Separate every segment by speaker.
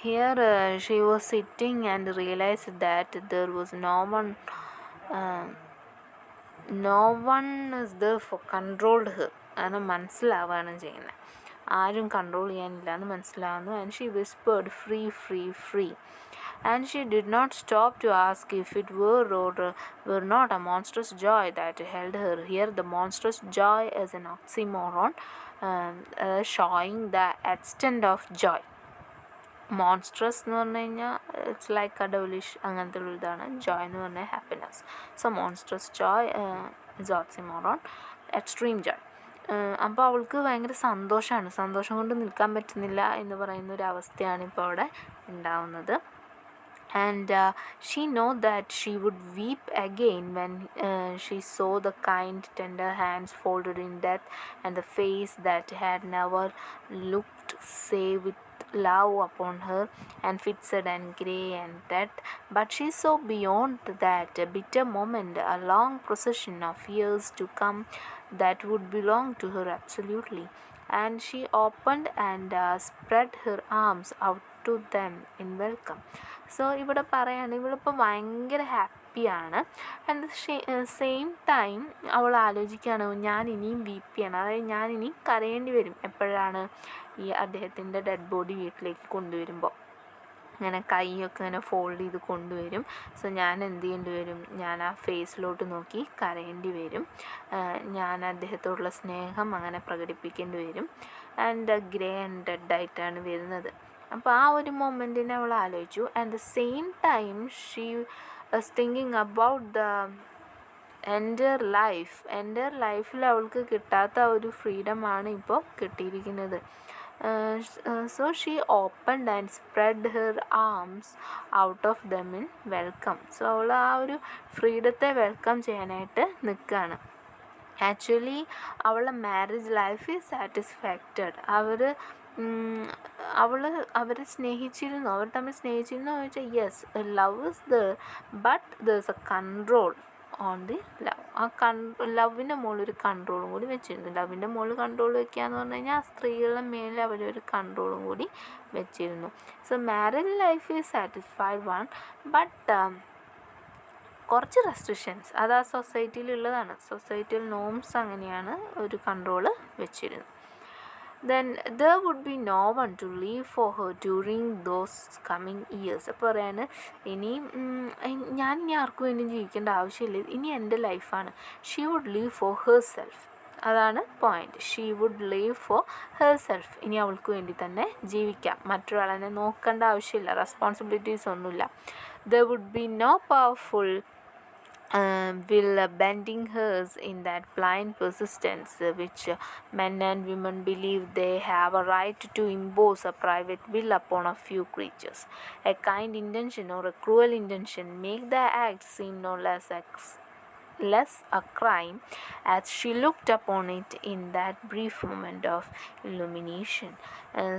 Speaker 1: Here she was sitting and realized that there was uh, no one is there for controlled her. എന്ന് മനസ്സിലാവുകയാണ് ചെയ്യുന്നത്. ആരും control ചെയ്യാനില്ല എന്ന് മനസ്സിലാവുന്നു. And she whispered free free free. And she did not stop to ask if it were or were not a monstrous joy that held her. Here the monstrous joy is an oxymoron, showing the extent of joy. Monstrous എന്ന് പറഞ്ഞു കഴിഞ്ഞാൽ it's like A ഡെവിലിഷ് അങ്ങനത്തെ ഒരു ഇതാണ്. ജോയ് എന്ന് പറഞ്ഞാൽ happiness. So monstrous joy is oxymoron, extreme Joy. അപ്പോൾ അവൾക്ക് ഭയങ്കര സന്തോഷമാണ്, സന്തോഷം കൊണ്ട് നിൽക്കാൻ പറ്റുന്നില്ല എന്ന് പറയുന്ന ഒരു അവസ്ഥയാണ് ഇപ്പോൾ അവിടെ ഉണ്ടാവുന്നത്. And she know that she would weep again when she saw the kind tender hands folded in death and the face that had never looked save with love upon her, and fixed and grey and dead. But she saw beyond that bitter moment a long procession of years to come that would belong to her absolutely. And she opened and spread her arms out to them in welcome. So ഇവിടെ പറയാണ്, ഇവളിപ്പോൾ ഭയങ്കര ഹാപ്പിയാണ്. At same time അവൾ ആലോചിക്കുകയാണ്, ഞാൻ ഇനിയും വീപ്പ് ചെയ്യണം, അതായത് ഞാൻ ഇനി കരയേണ്ടി വരും. എപ്പോഴാണ് ഈ അദ്ദേഹത്തിൻ്റെ ഡെഡ് ബോഡി വീട്ടിലേക്ക് കൊണ്ടുവരുമ്പോൾ ഇങ്ങനെ കൈയൊക്കെ ഇങ്ങനെ ഫോൾഡ് ചെയ്ത് കൊണ്ടുവരും. സോ ഞാൻ എന്ത് ചെയ്യേണ്ടി വരും, ഞാൻ ആ ഫേസിലോട്ട് നോക്കി കരയേണ്ടി വരും, ഞാൻ അദ്ദേഹത്തോടുള്ള സ്നേഹം അങ്ങനെ പ്രകടിപ്പിക്കേണ്ടി വരും. ആൻഡ് ഗ്രേ ആൻഡ് ഡെഡ് ആയിട്ടാണ് വരുന്നത്. അപ്പോൾ ആ ഒരു മൊമെൻറ്റിനെ അവൾ ആലോചിച്ചു. And the same time she was thinking about the enter ലൈഫിൽ അവൾക്ക് കിട്ടാത്ത ഒരു ഫ്രീഡമാണ് ഇപ്പോൾ കിട്ടിയിരിക്കുന്നത്. So she opened and spread her arms out of them in welcome. So അവൾ ആ ഒരു ഫ്രീഡത്തെ വെൽക്കം ചെയ്യാനായിട്ട് നിൽക്കുകയാണ്. ആക്ച്വലി അവളുടെ മാരേജ് ലൈഫ് ഈസ് സാറ്റിസ്ഫാക്റ്റഡ്. അവരെ സ്നേഹിച്ചിരുന്നു, അവർ തമ്മിൽ സ്നേഹിച്ചിരുന്നു എന്ന് ചോദിച്ചാൽ yes, love is there, but there's A control on the love. ആ ലവിൻ്റെ മുകളിൽ ഒരു കൺട്രോളും കൂടി വെച്ചിരുന്നു. ലവിൻ്റെ മുകളിൽ കൺട്രോൾ വെക്കുക എന്ന് പറഞ്ഞു കഴിഞ്ഞാൽ ആ സ്ത്രീകളുടെ മേലെ അവരൊരു കൺട്രോളും കൂടി വെച്ചിരുന്നു. So marriage life is satisfied one, but കുറച്ച് റെസ്ട്രിക്ഷൻസ് അത് ആ സൊസൈറ്റിയിലുള്ളതാണ്. സൊസൈറ്റിയൽ നോംസ് അങ്ങനെയാണ്, ഒരു കൺട്രോള് വെച്ചിരുന്നു. Then there would be no one to live for her during those coming years. അപ്പോൾ പറയാണ്, ഞാൻ ഇനി ആർക്കും വേണ്ടി ജീവിക്കേണ്ട ആവശ്യമില്ല, ഇനി എൻ്റെ ലൈഫാണ്. She would live for herself. അതാണ് point. She would live for herself. ഇനി അവൾക്ക് വേണ്ടി തന്നെ ജീവിക്കാം, മറ്റൊരാളെ നോക്കേണ്ട ആവശ്യമില്ല, റെസ്പോൺസിബിലിറ്റീസ് ഒന്നുമില്ല. There would be no powerful will bending hers in that blind persistence which men and women believe they have a right to impose a private will upon a few creatures. A kind intention or a cruel intention make the act seem no less a crime as she looked upon it in that brief moment of illumination.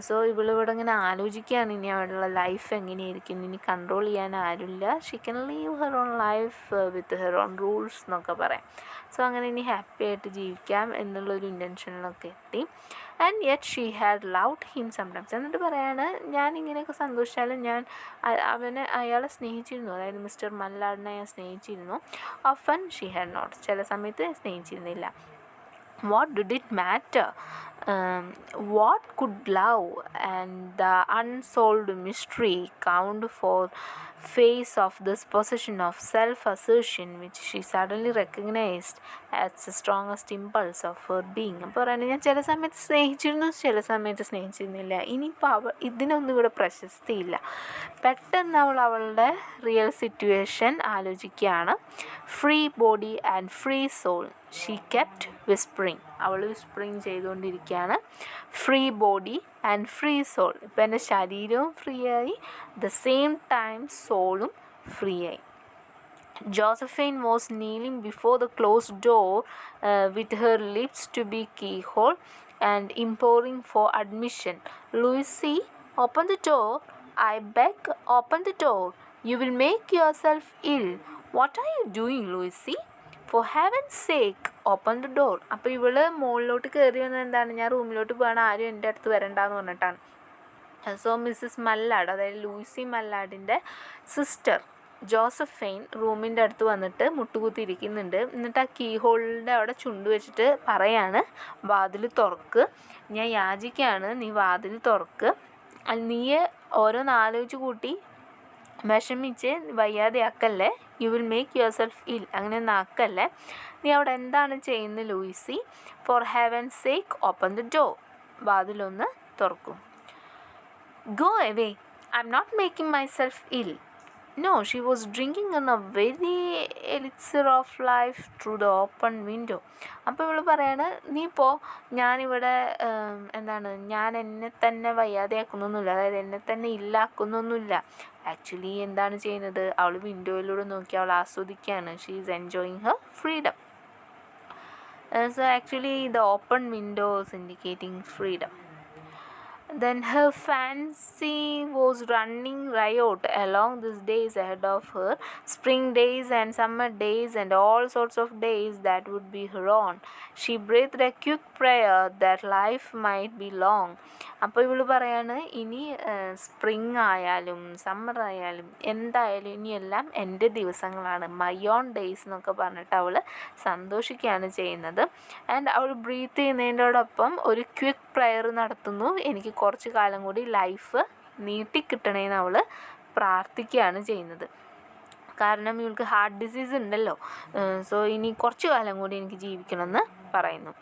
Speaker 1: So ഇവളിവിടെ ഇങ്ങനെ ആലോചിക്കുകയാണ്, ഇനി അവളുടെ life എങ്ങനെയായിരിക്കും, ഇനി control ചെയ്യാൻ ആരുമില്ല, she can leave her own life with her own rules എന്നൊക്കെ പറയാം. സോ അങ്ങനെ ഇനി ഹാപ്പി ആയിട്ട് ജീവിക്കാം എന്നുള്ളൊരു ഇൻറ്റൻഷനിലൊക്കെ എത്തി. And yet she had loved him sometimes. എന്നിട്ട് പറയാണ്, ഞാൻ ഇങ്ങനെയൊക്കെ സന്തോഷിച്ചാലും ഞാൻ അയാളെ സ്നേഹിച്ചിരുന്നു, അതായത് മിസ്റ്റർ മല്ലാടിനെ ഞാൻ സ്നേഹിച്ചിരുന്നു. Often she had not. ചില സമയത്ത് സ്നേഹിച്ചിരുന്നില്ല. What did it matter? What could love and the unsolved mystery count for face of this possession of self-assertion which she suddenly recognized as the strongest impulse of her being? അപ്പോൾ പറയുന്നത്, ഞാൻ ചില സമയത്ത് സ്നേഹിച്ചിരുന്നു, ചില സമയത്ത് സ്നേഹിച്ചിരുന്നില്ല, ഇനിയിപ്പോൾ ഇതിനൊന്നും ഇവിടെ പ്രശസ്തിയില്ല. പെട്ടെന്ന് അവളുടെ റിയൽ സിറ്റുവേഷൻ ആലോചിക്കുകയാണ്. Free body and free soul she kept whispering. അവൾ വിസ്പറിങ് ചെയ്തുകൊണ്ടിരിക്കുകയാണ്. Free body and free soul. ഇപ്പം എൻ്റെ ശരീരവും ഫ്രീ ആയി, ദ സെയിം ടൈം സോളും ഫ്രീ ആയി. Josephine was kneeling before the closed door with her lips to be keyhole and imploring for admission. Lucy, open the door. I beg, open the door. You will make yourself ill. What are you doing, Lucy? For heaven's sake, open the door. അപ്പോൾ ഇവള് മുകളിലോട്ട് കയറി വന്നത് എന്താണ്, ഞാൻ റൂമിലോട്ട് പോകണം, ആരും എൻ്റെ അടുത്ത് വരണ്ടെന്ന് പറഞ്ഞിട്ടാണ്. സോ മിസ്സിസ് മല്ലാഡ്, അതായത് ലൂയിസി മല്ലാഡിൻ്റെ സിസ്റ്റർ ജോസഫൈൻ റൂമിൻ്റെ അടുത്ത് വന്നിട്ട് മുട്ടുകുത്തിയിരിക്കുന്നുണ്ട്. എന്നിട്ട് ആ കീ ഹോളിൻ്റെ അവിടെ ചുണ്ട് വെച്ചിട്ട് പറയാണ്, വാതിൽ തുറക്ക്, ഞാൻ യാചിക്കുകയാണ്, നീ വാതിൽ തുറക്ക്, നീ ഓരോന്ന് ആലോചിച്ച് കൂട്ടി വിഷമിച്ച് വയ്യാതെയാക്കല്ലേ, you will make yourself ill, അങ്ങനെ ഒന്നും ആക്കല്ലേ, നീ അവിടെ എന്താണ് ചെയ്യുന്നത് Louise, for heaven's sake open the door, വാതിലൊന്ന് തുറക്കും. Go away, I'm not making myself ill. No, she was drinking on a very elixir of life through the open window. അപ്പോൾ ഇവൾ പറയാണ്, നീ പോ, ഞാനിവിടെ ഞാൻ എന്നെ തന്നെ വയ്യാതെയാക്കുന്നൊന്നുമില്ല, അതായത് എന്നെ തന്നെ ഇല്ലാക്കുന്നൊന്നുമില്ല. ആക്ച്വലി എന്താണ് ചെയ്യുന്നത്, അവൾ വിൻഡോയിലൂടെ നോക്കി അവൾ ആസ്വദിക്കുകയാണ്. She is enjoying her freedom. So actually the open window is indicating freedom. Then her fancy was running riot along these days ahead of her, spring days and summer days and all sorts of days that would be her own. She breathed a quick prayer that life might be long. അപ്പോൾ ഇവൾ പറയാണ്, ഇനി spring ആയാലും summer ആയാലും എന്തായാലും ഇനിയെല്ലാം എൻ്റെ ദിവസങ്ങളാണ്, my own days എന്നൊക്കെ പറഞ്ഞിട്ട് അവൾ സന്തോഷിക്കുകയാണ് ചെയ്യുന്നത്. ആൻഡ് അവൾ ബ്രീത്ത് ചെയ്യുന്നതിനോടൊപ്പം ഒരു ക്വിക്ക് പ്രയർ നടത്തുന്നു, എനിക്ക് കുറച്ച് കാലം കൂടി ലൈഫ് നീട്ടിക്കിട്ടണേന്ന് അവൾ പ്രാർത്ഥിക്കുകയാണ് ചെയ്യുന്നത്. കാരണം ഇവൾക്ക് ഹാർട്ട് ഡിസീസ് ഉണ്ടല്ലോ, സോ ഇനി കുറച്ച് കാലം കൂടി എനിക്ക് ജീവിക്കണമെന്ന് പറയുന്നു.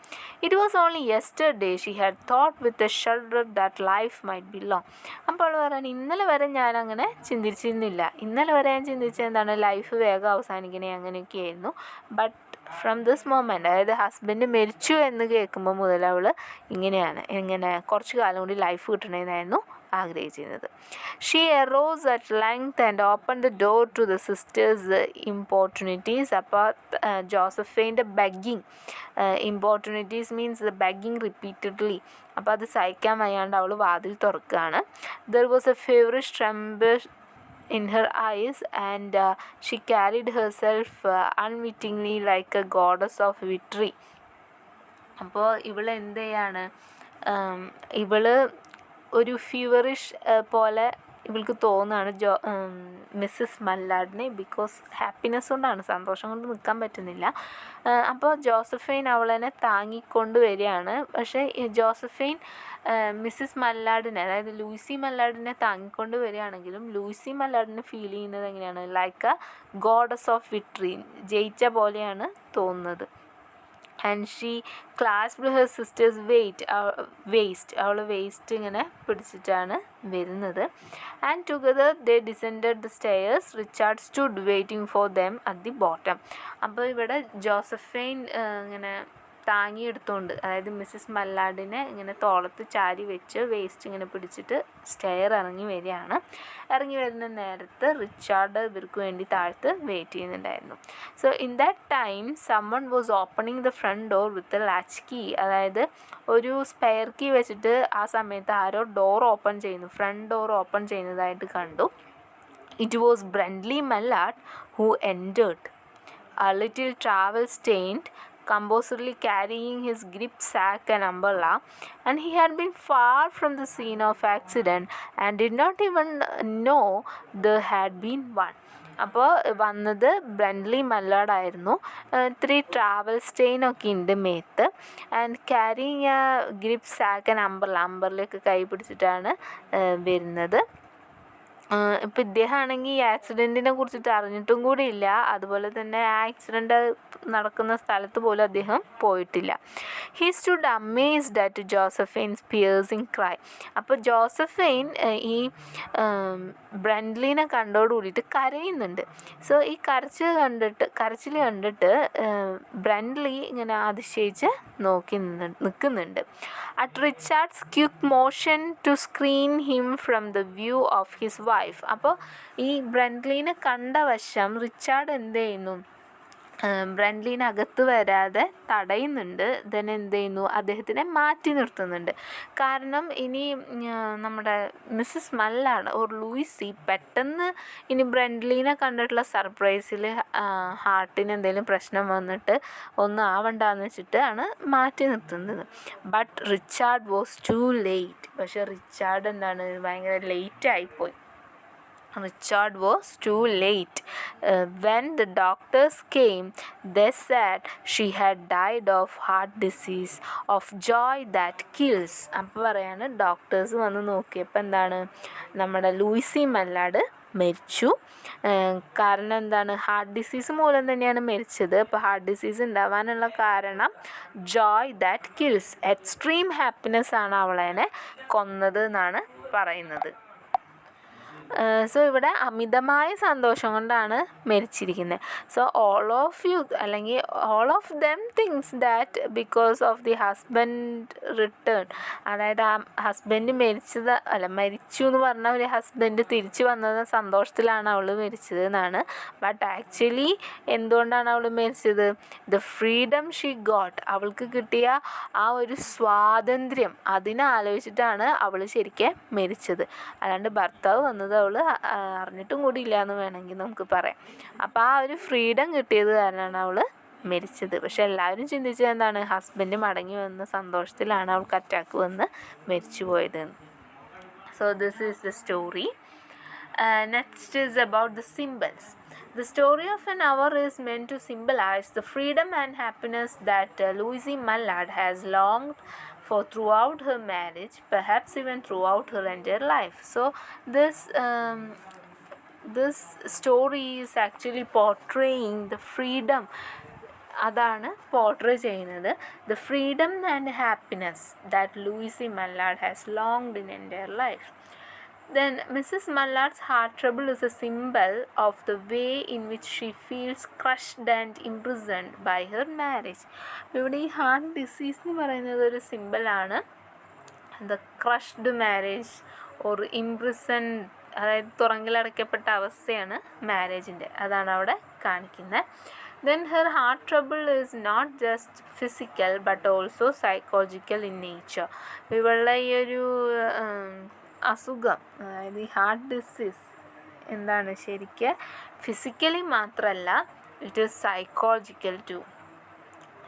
Speaker 1: It was only yesterday she had thought with a shudder that life might be long. അപ്പോൾ അവൾ പറയുന്നത്, ഇന്നലെ വരെ ഞാൻ അങ്ങനെ ചിന്തിച്ചിരുന്നില്ല, ഇന്നലെ വരെ ഞാൻ ചിന്തിച്ചത് എന്താണ്, ലൈഫ് വേഗം അവസാനിക്കണേ അങ്ങനെയൊക്കെ ആയിരുന്നു. ബട്ട് ഫ്രം ദിസ് മൊമെൻറ്റ്, അതായത് ഹസ്ബൻഡ് മരിച്ചു എന്ന് കേൾക്കുമ്പോൾ മുതൽ അവൾ ഇങ്ങനെ കുറച്ച് കാലം കൂടി ലൈഫ് കിട്ടണമെന്നായിരുന്നു ആഗ്രഹിച്ചിരുന്നത്. She arose at length and opened the door to the sisters' importunities. അപ്പോൾ ജോസഫൈൻ്റെ ബെഗ്ഗിങ്, importunities means the begging repeatedly. അപ്പോൾ അത് സഹിക്കാൻ വയ്യാണ്ട് അവൾ വാതിൽ തുറക്കുകയാണ്. There was a feverish tremble in her eyes and she carried herself unwittingly like a goddess of victory. അപ്പോൾ ഇവൾ എന്ത് ചെയ്യാണ്, ഇവള് ഒരു ഫീവറിഷ് പോലെ ഇവൾക്ക് തോന്നുകയാണ് മിസ്സിസ് മല്ലാഡിനെ, ബിക്കോസ് ഹാപ്പിനെസ് കൊണ്ടാണ്, സന്തോഷം കൊണ്ട് നിൽക്കാൻ പറ്റുന്നില്ല. അപ്പോൾ ജോസഫൈൻ അവളെ താങ്ങിക്കൊണ്ട് വരികയാണ്. പക്ഷേ ജോസഫൈൻ മിസ്സിസ് മല്ലാഡിനെ, അതായത് ലൂയിസി മല്ലാഡിനെ താങ്ങിക്കൊണ്ട് വരികയാണെങ്കിലും ലൂയിസി മല്ലാഡിനെ ഫീൽ ചെയ്യുന്നത് എങ്ങനെയാണ്, like a goddess of victory, ജയിച്ച പോലെയാണ് തോന്നുന്നത്. And she clasped her sister's waist, അവൾ വേസ്റ്റ് ഇങ്ങനെ പിടിച്ചിട്ടാണ് വരുന്നത്. And together they descended the stairs, Richard stood waiting for them at the bottom. അപ്പോൾ ഇവിടെ ജോസഫൈൻ ഇങ്ങനെ താങ്ങിയെടുത്തുകൊണ്ട്, അതായത് മിസ്സിസ് മല്ലാഡിനെ ഇങ്ങനെ തോളത്ത് ചാരി വെച്ച് വേസ്റ്റ് ഇങ്ങനെ പിടിച്ചിട്ട് സ്റ്റെയർ ഇറങ്ങി വരികയാണ്. ഇറങ്ങി വരുന്ന നേരത്ത് റിച്ചാർഡ് ഇവർക്ക് വേണ്ടി താഴത്ത് വെയിറ്റ് ചെയ്യുന്നുണ്ടായിരുന്നു. So in that time someone was opening the front door with a latch key, അതായത് ഒരു സ്പെയർ കീ വെച്ചിട്ട് ആ സമയത്ത് ആരോ ഡോർ ഓപ്പൺ ചെയ്യുന്നു, ഫ്രണ്ട് ഡോർ ഓപ്പൺ ചെയ്യുന്നതായിട്ട് കണ്ടു. It was Brently Mallard who entered, a little travel stained, composedly carrying his grip sack and umbrella, and he had been far from the scene of accident and did not even know there had been one. അപ്പോൾ വന്നത് ബ്രൻഡ്ലി മല്ലാഡായിരുന്നു. ഇത്തിരി travel സ്റ്റെയിനൊക്കെ ഉണ്ട് മേത്ത്. And carrying a grip sack and അമ്പർലയൊക്കെ കൈ പിടിച്ചിട്ടാണ് വരുന്നത്. ഇപ്പോൾ ഇദ്ദേഹമാണെങ്കിൽ ഈ ആക്സിഡൻറ്റിനെ കുറിച്ചിട്ട് അറിഞ്ഞിട്ടും കൂടി ഇല്ല, അതുപോലെ തന്നെ ആ ആക്സിഡൻ്റ് നടക്കുന്ന സ്ഥലത്ത് പോലും അദ്ദേഹം പോയിട്ടില്ല. He stood amazed at Josephine's piercing cry. അപ്പോൾ ജോസഫൈൻ ഈ ബ്രൻഡ്ലിനെ കണ്ടോട് കൂടിയിട്ട് കരയുന്നുണ്ട്. സോ ഈ കരച്ചിൽ കണ്ടിട്ട് ബ്രൻഡ്ലി ഇങ്ങനെ അതിശയിച്ച് നിൽക്കുന്നുണ്ട്. At Richard's quick motion to screen him from the view of his wife. അപ്പോൾ ഈ ബ്രൻഡ്ലിനെ കണ്ട വശം റിച്ചാർഡ് എന്ത് ചെയ്യുന്നു, ബ്രൻഡ്ലീൻ അകത്ത് വരാതെ തടയുന്നുണ്ട്. ദെൻ എന്ത് ചെയ്യുന്നു, അദ്ദേഹത്തിനെ മാറ്റി നിർത്തുന്നുണ്ട്. കാരണം ഇനി നമ്മുടെ മിസ്സസ് മല്ലാഡ് ഓർ ലൂയിസി പെട്ടെന്ന് ഇനി ബ്രൻഡ്ലീനെ കണ്ടിട്ടുള്ള സർപ്രൈസിൽ ഹാർട്ടിന് എന്തെങ്കിലും പ്രശ്നം വന്നിട്ട് ഒന്നും ആവണ്ടെന്ന് വെച്ചിട്ടാണ് മാറ്റി നിർത്തുന്നത്. But Richard was to late. പക്ഷേ റിച്ചാർഡ് എന്താണ്, ഭയങ്കര ലേറ്റായിപ്പോയി. Richard was too late. When the doctors came, they said she had died of heart disease, of joy that kills. അപ്പോൾ പറയാണ്, ഡോക്ടേഴ്സ് വന്ന് നോക്കിയപ്പോൾ എന്താണ്, നമ്മുടെ ലൂയിസി മല്ലാഡ് മരിച്ചു. കാരണം എന്താണ്, ഹാർട്ട് ഡിസീസ് മൂലം തന്നെയാണ് മരിച്ചത്. അപ്പോൾ ഹാർട്ട് ഡിസീസ് ഉണ്ടാവാനുള്ള കാരണം Joy that kills, extreme happiness ആണ് അവളെ കൊന്നത് എന്നാണ് പറയുന്നത്. സോ ഇവിടെ അമിതമായ സന്തോഷം കൊണ്ടാണ് മരിച്ചിരിക്കുന്നത്. സോ ഓൾ ഓഫ് യു അല്ലെങ്കിൽ all of them things that because of the husband return, അതായത് ആ ഹസ്ബൻഡ് മരിച്ചു എന്ന് പറഞ്ഞാൽ ഒരു ഹസ്ബൻഡ് തിരിച്ചു വന്നത് സന്തോഷത്തിലാണ് അവൾ മരിച്ചത് എന്നാണ്. ബട്ട് ആക്ച്വലി എന്തുകൊണ്ടാണ് അവൾ മരിച്ചത്, ദ ഫ്രീഡം ഷീ ഗോട്ട്, അവൾക്ക് കിട്ടിയ ആ ഒരു സ്വാതന്ത്ര്യം അതിനെ ആലോചിച്ചിട്ടാണ് അവൾ ശരിക്കും മരിച്ചത്. അല്ലാണ്ട് ഭർത്താവ് വന്നത് അവൾ അറിഞ്ഞിട്ടും കൂടി ഇല്ല എന്ന് വേണമെങ്കിൽ നമുക്ക് പറയാം. അപ്പോൾ ആ ഒരു ഫ്രീഡം കിട്ടിയത് കാരണമാണ് അവൾ മരിച്ചത്. പക്ഷെ എല്ലാവരും ചിന്തിച്ചത് എന്താണ്, ഹസ്ബൻഡ് മടങ്ങി വന്ന സന്തോഷത്തിലാണ് അവൾക്ക് അറ്റാക്ക് വന്ന് മരിച്ചു പോയത്. So this is the story. Next is about the symbols. The story of an hour is meant to symbolize the freedom and happiness that Louise Mallard has longed for throughout her marriage, perhaps even throughout her entire life. So this story is actually portraying the freedom, അതാണ് portray ചെയ്യുന്നത്, the freedom and happiness that Louise Mallard has longed in entire life. Then Mrs. Mallard's heart trouble is a symbol of the way in which she feels crushed and imprisoned by her marriage. ഇവിടെ ഈ heart disease എന്ന് പറയുന്നത് ഒരു സിമ്പിളാണ്. The crushed marriage or imprison, അതായത് തുറങ്കിലടയ്ക്കപ്പെട്ട അവസ്ഥയാണ് മാരേജിൻ്റെ, അതാണ് അവിടെ കാണിക്കുന്നത്. Then her heart trouble is not just physical but also psychological in nature. ഇവളുടെ ഈ ഒരു അസുഖം, അതായത് ഈ ഹാർട്ട് ഡിസീസ് എന്താണ്, ശരിക്കും ഫിസിക്കലി മാത്രമല്ല, it is psychological too.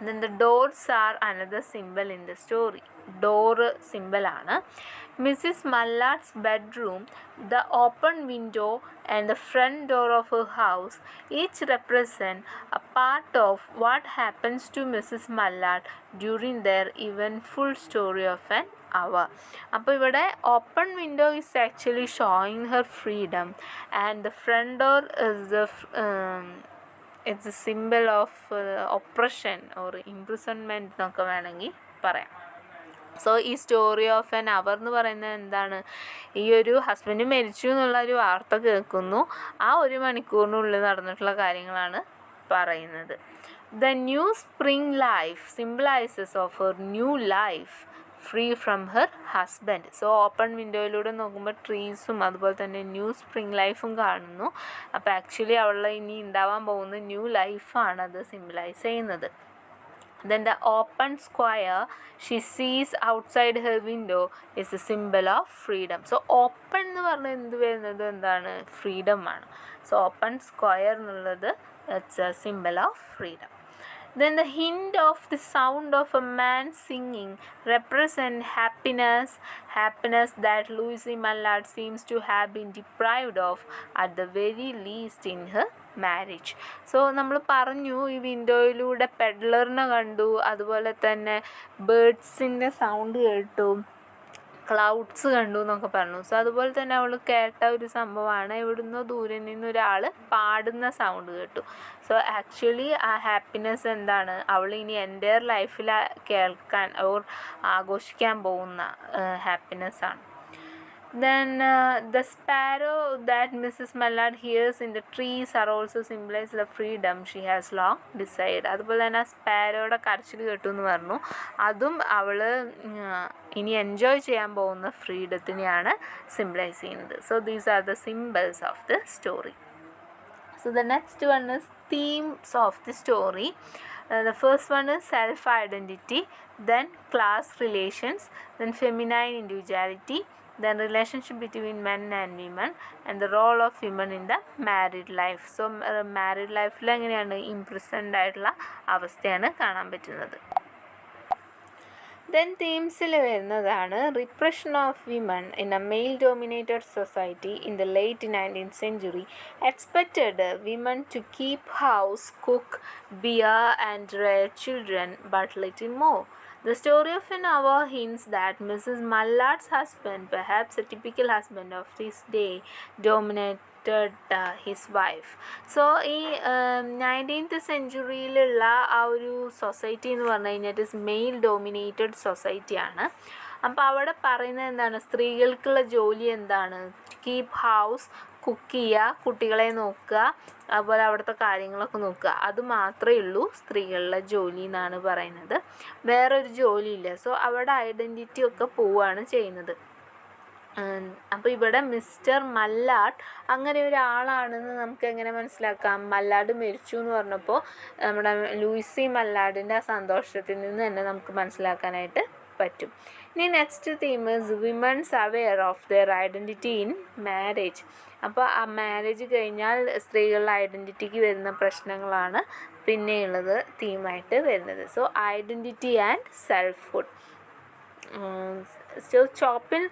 Speaker 1: Then the doors are another symbol in the story. Door സിമ്പിളാണ്. Mrs Mallard's bedroom, the open window and the front door of her house each represent a part of what happens to Mrs Mallard during their eventful story of an hour. അപ്പോൾ ഇവിടെ open window is actually showing her freedom and the front door is the it's a symbol of oppression or imprisonment എന്നൊക്കെ വേണമെങ്കിൽ പറയാം. So ഈ story of an അവർ എന്ന് പറയുന്നത് എന്താണ്, ഈ ഒരു ഹസ്ബൻഡ് മരിച്ചു എന്നുള്ള ഒരു വാർത്ത കേൾക്കുന്നു, ആ ഒരു മണിക്കൂറിനുള്ളിൽ നടന്നിട്ടുള്ള കാര്യങ്ങളാണ് പറയുന്നത്. The new spring life symbolises of her new life free from her husband. So open വിൻഡോയിലൂടെ നോക്കുമ്പോൾ ട്രീസും അതുപോലെ തന്നെ ന്യൂ സ്പ്രിംഗ് ലൈഫും കാണുന്നു. അപ്പോൾ ആക്ച്വലി അവളുടെ ഇനി ഉണ്ടാവാൻ പോകുന്ന ന്യൂ ലൈഫാണ് അത് സിംബിളൈസ് ചെയ്യുന്നത്. Then the open square she sees outside her window is a symbol of freedom. So open എന്ന് പറഞ്ഞാൽ എന്ത് വരുന്നത്, എന്താണ്, ഫ്രീഡം ആണ്. സോ ഓപ്പൺ സ്ക്വയർ എന്നുള്ളത് it's a symbol of freedom. Then the hint of the sound of a man singing represent happiness that Louise Mallard seems to have been deprived of at the very least in her marriage. So നമ്മൾ പറഞ്ഞു ഈ വിൻഡോയിലൂടെ പെഡ്ലറിനെ കണ്ടു, അതുപോലെ തന്നെ ബേർഡ്സിൻ്റെ sound കേട്ടു, clouds കണ്ടു എന്നൊക്കെ പറഞ്ഞു. സോ അതുപോലെ തന്നെ അവൾ കേട്ട ഒരു സംഭവമാണ്, എവിടുന്നോ ദൂരെ നിന്നൊരാൾ പാടുന്ന സൗണ്ട് കേട്ടു. സോ ആക്ച്വലി ആ ഹാപ്പിനെസ് എന്താണ്, അവൾ ഇനി എൻ്റെ ലൈഫിൽ കേൾക്കാൻ ഓർ ആഘോഷിക്കാൻ പോകുന്ന ഹാപ്പിനെസ്സാണ്. Then the sparrow that Mrs. Mallard hears in the trees are also symbolize the freedom she has long desired. അതുപോലെ തന്നെ സ്പാരോയുടെ കരച്ചിൽ കേട്ടു എന്ന് പറഞ്ഞു, അതും അവൾ ഇനി എൻജോയ് ചെയ്യാൻ പോകുന്ന ഫ്രീഡത്തിനെയാണ് സിംബലൈസ് ചെയ്യുന്നത്. So these are the symbols of the story. So the next one is themes of the story. The first one is self-identity, then class relations, then feminine individuality, then relationship between men and women, and the role of women in the married life. So married life എങ്ങനെയാണ് ഇംപ്രസൻഡ് ആയിട്ടുള്ള അവസ്ഥയാണ് കാണാൻ പറ്റുന്നത്. Then themes-ൽ വരുന്നതാണ് repression of women in a male-dominated society in the late 19th century expected women to keep house, cook, bear and rear children, but little more. The story of an hour hints that Mrs. Mallard's husband, perhaps a typical husband of this day, dominated his wife. So ഈ 19th സെഞ്ച്വറിയിലുള്ള ആ ഒരു society എന്ന് പറഞ്ഞു കഴിഞ്ഞാൽ it is mail dominated സൊസൈറ്റിയാണ്. അപ്പോൾ അവിടെ പറയുന്നത് എന്താണ്, സ്ത്രീകൾക്കുള്ള ജോലി എന്താണ്, കീപ്പ് ഹൗസ്, കുക്ക് ചെയ്യുക, കുട്ടികളെ നോക്കുക, അതുപോലെ അവിടുത്തെ കാര്യങ്ങളൊക്കെ നോക്കുക, അത് മാത്രമേ ഉള്ളൂ സ്ത്രീകളുടെ ജോലി എന്നാണ് പറയുന്നത്. വേറൊരു ജോലിയില്ല. സോ അവിടെ ഐഡൻറ്റിറ്റി ഒക്കെ പോവുകയാണ് ചെയ്യുന്നത്. അപ്പോൾ ഇവിടെ മിസ്റ്റർ മല്ലാഡ് അങ്ങനെ ഒരാളാണെന്ന് നമുക്ക് എങ്ങനെ മനസ്സിലാക്കാം? മല്ലാഡ് മരിച്ചു എന്ന് പറഞ്ഞപ്പോൾ നമ്മുടെ ലൂയിസി മല്ലാഡിൻ്റെ ആ സന്തോഷത്തിൽ നിന്ന് തന്നെ നമുക്ക് മനസ്സിലാക്കാനായിട്ട് പറ്റും. ഇനി next theme is women's aware of their identity in marriage. അപ്പോൾ ആ മാരേജ് കഴിഞ്ഞാൽ സ്ത്രീകളുടെ ഐഡൻറ്റിറ്റിക്ക് വരുന്ന പ്രശ്നങ്ങളാണ് പിന്നെയുള്ളത് തീമായിട്ട് വരുന്നത്. So identity and selfhood. So Chopin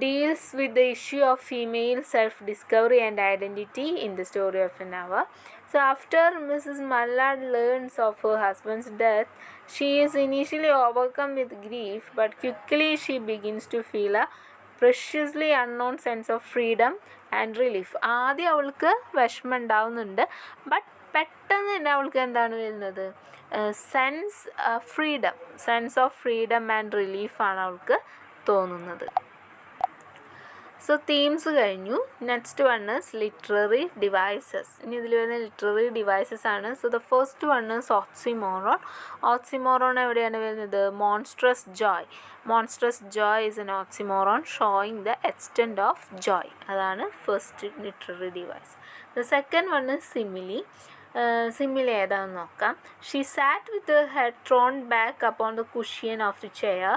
Speaker 1: deals with the issue of female self-discovery and identity in the story of an hour. So after Mrs. Mallard learns of her husband's death, she is initially overcome with grief, but quickly she begins to feel a preciously unknown sense of freedom and relief. ആദ്യം അവൾക്ക് വിഷമം ഉണ്ടാവുന്നുണ്ട്, but പെട്ടെന്ന് തന്നെ അവൾക്ക് എന്താണ് വരുന്നത്, sense of freedom and റിലീഫാണ് അവൾക്ക് തോന്നുന്നത്. സോ തീംസ് കഴിഞ്ഞു. Next one is literary devices. ഇനി ഇതിൽ വരുന്ന ലിറ്റററി ഡിവൈസസ് ആണ്. So the first one is oxymoron. Oxymoron എവിടെയാണ് വരുന്നത്? Monstrous joy. Monstrous joy is an oxymoron showing the extent of joy. അതാണ് first literary device. The second one is simile. Simile ഏതാണെന്ന് നോക്കാം. She sat with her head thrown back upon the cushion of the chair,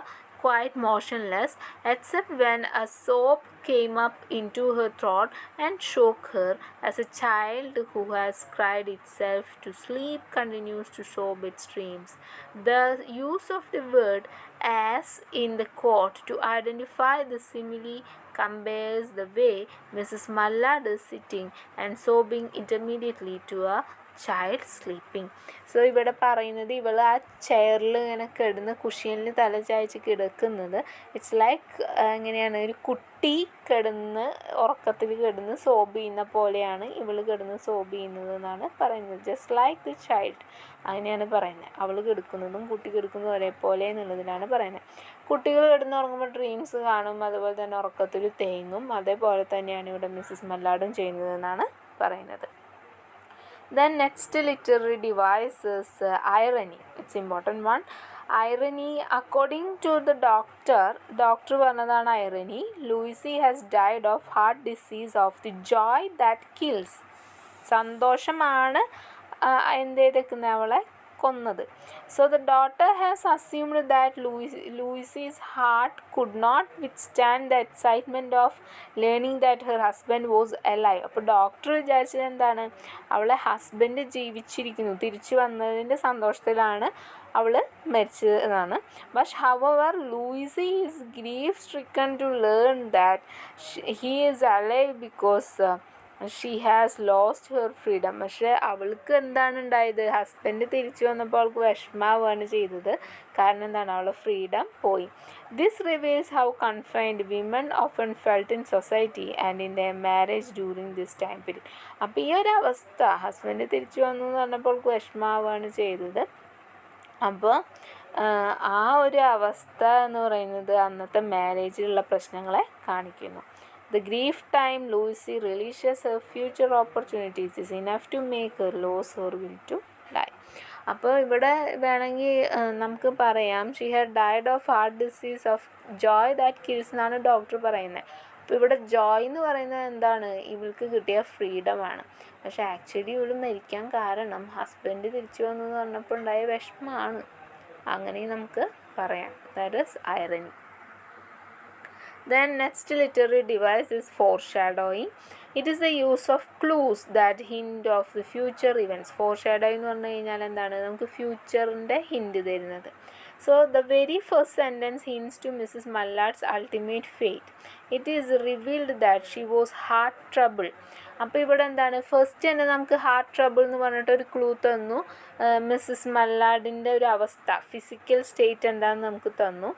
Speaker 1: quite motionless, except when a sob came up into her throat and shook her, as a child who has cried itself to sleep continues to sob its dreams. The use of the word as in the quote to identify the simile compares the way Mrs. Mallard is sitting and sobbing intermittently to a child sleeping. So ഇവിടെ പറയുന്നത് ഇവൾ ആ ചെയറിൽ ഇങ്ങനെ കിടന്ന് കുഷ്യനിൽ തല ചായച്ച് കിടക്കുന്നത് it's like എങ്ങനെയാണ്, ഒരു കുട്ടി കിടന്ന് ഉറക്കത്തിൽ കിടന്ന് സോബ് ചെയ്യുന്ന പോലെയാണ് ഇവൾ കിടന്ന് സോബ് ചെയ്യുന്നത് എന്നാണ് പറയുന്നത്. ജസ്റ്റ് ലൈക്ക് ദി ചൈൽഡ് അങ്ങനെയാണ് പറയുന്നത്. അവൾ കിടക്കുന്നതും കുട്ടി കിടക്കുന്നതും ഒരേപോലെ എന്നുള്ളതിനാണ് പറയുന്നത്. കുട്ടികൾ കിടന്നുറങ്ങുമ്പോൾ ഡ്രീംസ് കാണും, അതുപോലെ തന്നെ ഉറക്കത്തിൽ തേങ്ങും, അതേപോലെ തന്നെയാണ് ഇവിടെ മിസ്സസ് മല്ലാഡും ചെയ്യുന്നതെന്നാണ് പറയുന്നത്. Then next literary device is irony. It's important one. Irony, according to the doctor പറഞ്ഞതാണ് irony. Lucy has died of heart disease of the joy that kills. സന്തോഷമാണ് എന്ത് ചെയ്തേക്കുന്നത്, അവളെ കൊന്നത്. So the daughter has assumed that Lucy's heart could not withstand the excitement of learning that her husband was alive. അപ്പോൾ doctor വിചാരിച്ചത് എന്താണ്, അവളെ husband ജീവിച്ചിരിക്കുന്നു, തിരിച്ചു വന്നതിൻ്റെ സന്തോഷത്തിലാണ് അവൾ മരിച്ചത് എന്നാണ്. But however Louise is grief stricken to learn that he is alive because she has lost her freedom. പക്ഷേ അവൾക്ക് എന്താണ് ഉണ്ടായത്, ഹസ്ബൻഡ് തിരിച്ചു വന്നപ്പോൾ അവൾക്ക് വിഷമാവുകയാണ് ചെയ്തത്. കാരണം എന്താണ്, അവളുടെ ഫ്രീഡം പോയി. This reveals how confined women often felt in society and in there marriage during this time period. അപ്പോൾ ഈ ഒരു അവസ്ഥ, ഹസ്ബൻഡ് തിരിച്ചു വന്നു എന്ന് പറഞ്ഞപ്പോൾ അവൾക്ക് വിഷമാവുകയാണ് ചെയ്തത്. അപ്പോൾ ആ ഒരു അവസ്ഥ എന്ന് പറയുന്നത് അന്നത്തെ മാരേജിലുള്ള പ്രശ്നങ്ങളെ കാണിക്കുന്നു. The grief time Lucy relishes her future opportunities is enough to make her lose her will to die. അപ്പോൾ ഇവിടെ വേണമെങ്കിൽ നമുക്ക് പറയാം she had died of heart disease of Joy that kills എന്നാണ് ഡോക്ടർ പറയുന്നത്. അപ്പോൾ ഇവിടെ ജോയ് എന്ന് പറയുന്നത് എന്താണ്, ഇവൾക്ക് കിട്ടിയ ഫ്രീഡമാണ്. പക്ഷേ ആക്ച്വലി ഇവൾ മരിക്കാൻ കാരണം ഹസ്ബൻഡ് തിരിച്ചു വന്നു എന്ന് പറഞ്ഞപ്പോൾ ഉണ്ടായ വിഷമമാണ്. അങ്ങനെ നമുക്ക് പറയാം. That is irony. Then next literary device is foreshadowing. It is the use of clues that hint of the future events. Foreshadowing എന്ന് പറഞ്ഞു കഴിഞ്ഞാൽ എന്താണ്, നമുക്ക് ഫ്യൂച്ചറിൻ്റെ ഹിൻറ്റ് തരുന്നത്. So the very first sentence hints to Mrs. Mallard's ultimate fate. It is revealed that she was heart trouble. അപ്പോൾ ഇവിടെ എന്താണ്, first തന്നെ നമുക്ക് ഹാർട്ട് ട്രബിൾ എന്ന് പറഞ്ഞിട്ട് ഒരു ക്ലൂ തന്നു. മിസ്സസ് മല്ലാഡിൻ്റെ ഒരു അവസ്ഥ, ഫിസിക്കൽ സ്റ്റേറ്റ് എന്താണെന്ന് നമുക്ക് തന്നു.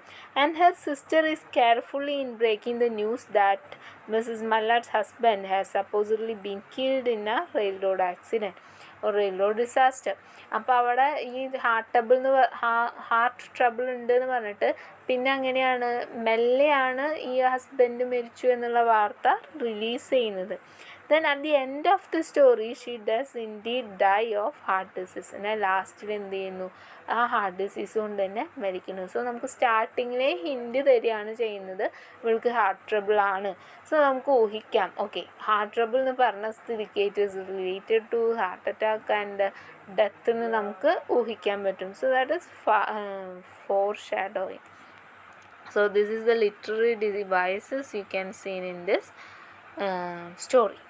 Speaker 1: And her sister is carefully in breaking the news that Mrs Mallard's husband has supposedly been killed in a railroad accident ഒരു റെയിൽറോഡ് ഡിസാസ്റ്റർ. അപ്പോൾ അവിടെ ഈ ഹാർട്ട് ട്രബിൾ ഉണ്ട് എന്ന് പറഞ്ഞിട്ട് പിന്നെ അങ്ങനെയാണ് മെല്ലെയാണ് ഈ ഹസ്ബൻഡ് മരിച്ചു എന്നുള്ള വാർത്ത റിലീസ് ചെയ്യുന്നത്. Then at the end of the story she does indeed die of heart disease. എന്നാൽ ലാസ്റ്റിൽ എന്ത് ചെയ്യുന്നു, ആ ഹാർട്ട് ഡിസീസ് കൊണ്ട് തന്നെ മരിക്കുന്നു. സോ നമുക്ക് സ്റ്റാർട്ടിങ്ങിലെ ഹിൻറ്റ് തരികയാണ് ചെയ്യുന്നത്, ഇവൾക്ക് ഹാർട്ട് ട്രബിൾ ആണ്. സോ നമുക്ക് ഊഹിക്കാം, ഓക്കെ ഹാർട്ട് ട്രബിൾ എന്ന് പറഞ്ഞ സ്ഥിതിക്ക് it is related to heart attack and death എന്ന് നമുക്ക് ഊഹിക്കാൻ പറ്റും. So that is foreshadowing. So this is the literary devices you can see in this story.